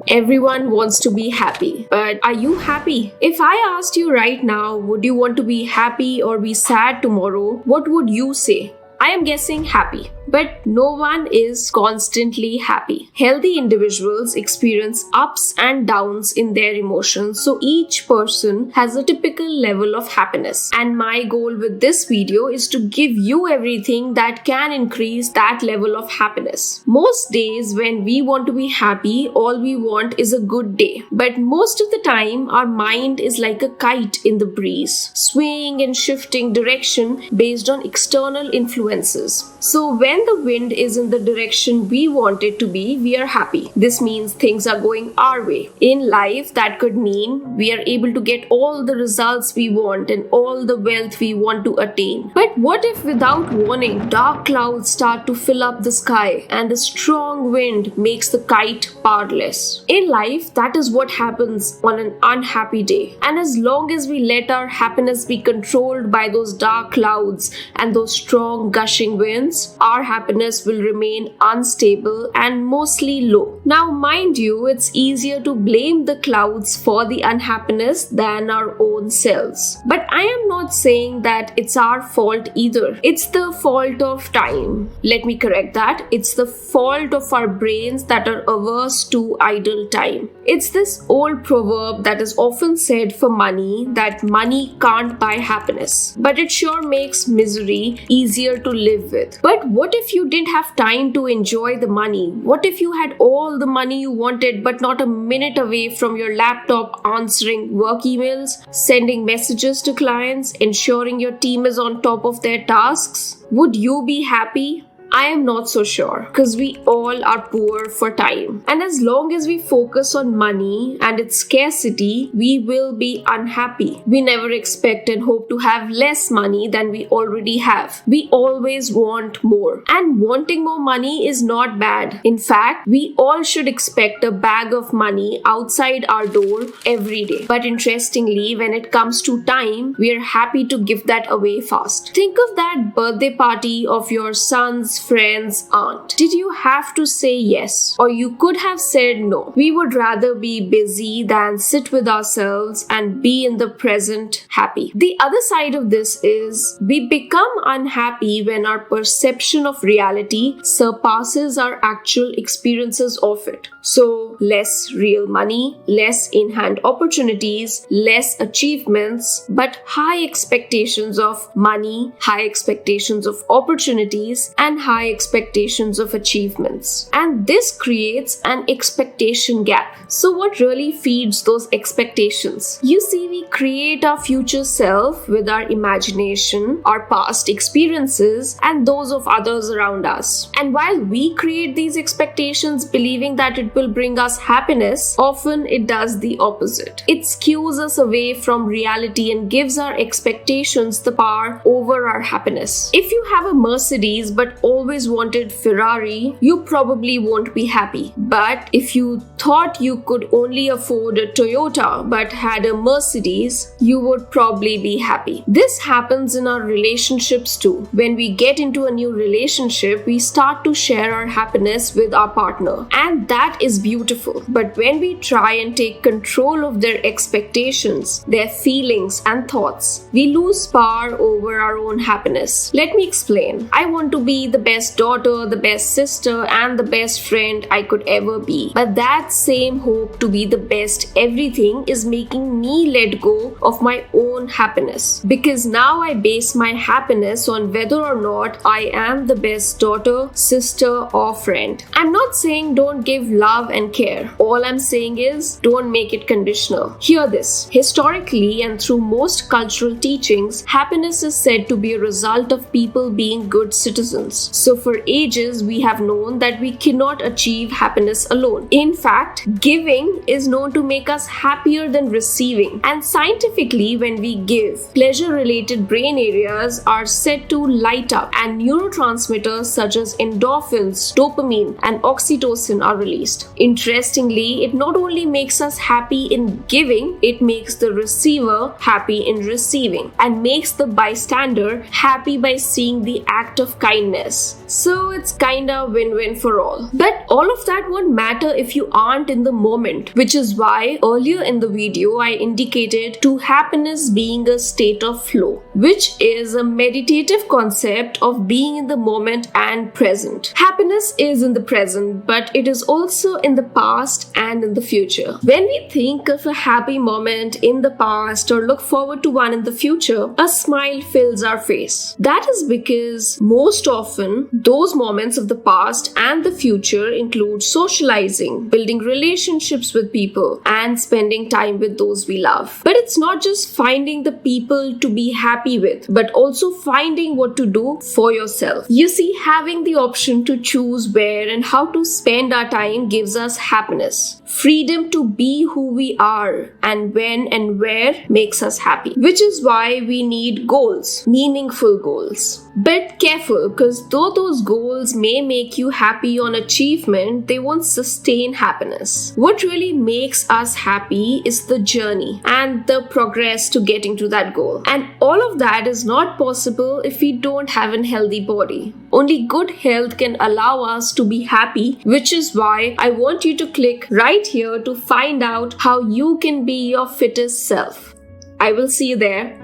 Everyone wants to be happy, but are you happy? If I asked you right now, would you want to be happy or be sad tomorrow, what would you say? I am guessing happy. But no one is constantly happy. Healthy individuals experience ups and downs in their emotions, so each person has a typical level of happiness. And my goal with this video is to give you everything that can increase that level of happiness. Most days when we want to be happy, all we want is a good day. But most of the time, our mind is like a kite in the breeze, swaying and shifting direction based on external influences. So when the wind is in the direction we want it to be, we are happy. This means things are going our way. In life, that could mean we are able to get all the results we want and all the wealth we want to attain. But what if without warning, dark clouds start to fill up the sky and the strong wind makes the kite powerless? In life, that is what happens on an unhappy day. And as long as we let our happiness be controlled by those dark clouds and those strong gushing winds, our happiness will remain unstable and mostly low. Now, mind you, it's easier to blame the clouds for the unhappiness than our own selves. But I am not saying that it's our fault either. It's the fault of time. Let me correct that. It's the fault of our brains that are averse to idle time. It's this old proverb that is often said for money, that money can't buy happiness, but it sure makes misery easier to live with. But what if you didn't have time to enjoy the money? What if you had all the money you wanted but not a minute away from your laptop answering work emails, sending messages to clients, ensuring your team is on top of their tasks? Would you be happy? I am not so sure, because we all are poor for time. And as long as we focus on money and its scarcity, we will be unhappy. We never expect and hope to have less money than we already have. We always want more. And wanting more money is not bad. In fact, we all should expect a bag of money outside our door every day. But interestingly, when it comes to time, we are happy to give that away fast. Think of that birthday party of your son's friend's aunt. Did you have to say yes? Or you could have said no. We would rather be busy than sit with ourselves and be in the present happy. The other side of this is we become unhappy when our perception of reality surpasses our actual experiences of it. So less real money, less in-hand opportunities, less achievements, but high expectations of money, high expectations of opportunities, and high expectations of achievements. And this creates an expectation gap. So what really feeds those expectations? You see, we create our future self with our imagination, our past experiences, and those of others around us. And while we create these expectations believing that it will bring us happiness, often it does the opposite. It skews us away from reality and gives our expectations the power over our happiness. If you have a Mercedes but always wanted Ferrari, you probably won't be happy. But if you thought you could only afford a Toyota but had a Mercedes, you would probably be happy. This happens in our relationships too. When we get into a new relationship, we start to share our happiness with our partner, and that is beautiful. But when we try and take control of their expectations, their feelings and thoughts, we lose power over our own happiness. Let me explain. I want to be the best daughter, the best sister, and the best friend I could ever be. But that same hope to be the best everything is making me let go of my own happiness. Because now I base my happiness on whether or not I am the best daughter, sister, or friend. I'm not saying don't give love and care. All I'm saying is don't make it conditional. Hear this. Historically and through most cultural teachings, happiness is said to be a result of people being good citizens. So for ages, we have known that we cannot achieve happiness alone. In fact, giving is known to make us happier than receiving. And scientifically, when we give, pleasure-related brain areas are said to light up and neurotransmitters such as endorphins, dopamine, and oxytocin are released. Interestingly, it not only makes us happy in giving, it makes the receiver happy in receiving and makes the bystander happy by seeing the act of kindness. happiness. So it's kinda win-win for all. But all of that won't matter if you aren't in the moment, which is why earlier in the video I indicated to happiness being a state of flow, which is a meditative concept of being in the moment and present. Happiness is in the present, but it is also in the past and in the future. When we think of a happy moment in the past or look forward to one in the future, a smile fills our face. That is because most often those moments of the past and the future include socializing, building relationships with people, and spending time with those we love. But it's not just finding the people to be happy with, but also finding what to do for yourself. You see, having the option to choose where and how to spend our time gives us happiness. Freedom to be who we are and when and where makes us happy. Which is why we need goals, meaningful goals. But careful, because though those goals may make you happy on achievement, they won't sustain happiness. What really makes us happy is the journey and the progress to getting to that goal. And all of that is not possible if we don't have a healthy body. Only good health can allow us to be happy, which is why I want you to click right here to find out how you can be your fittest self. I will see you there.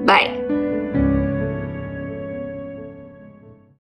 Bye.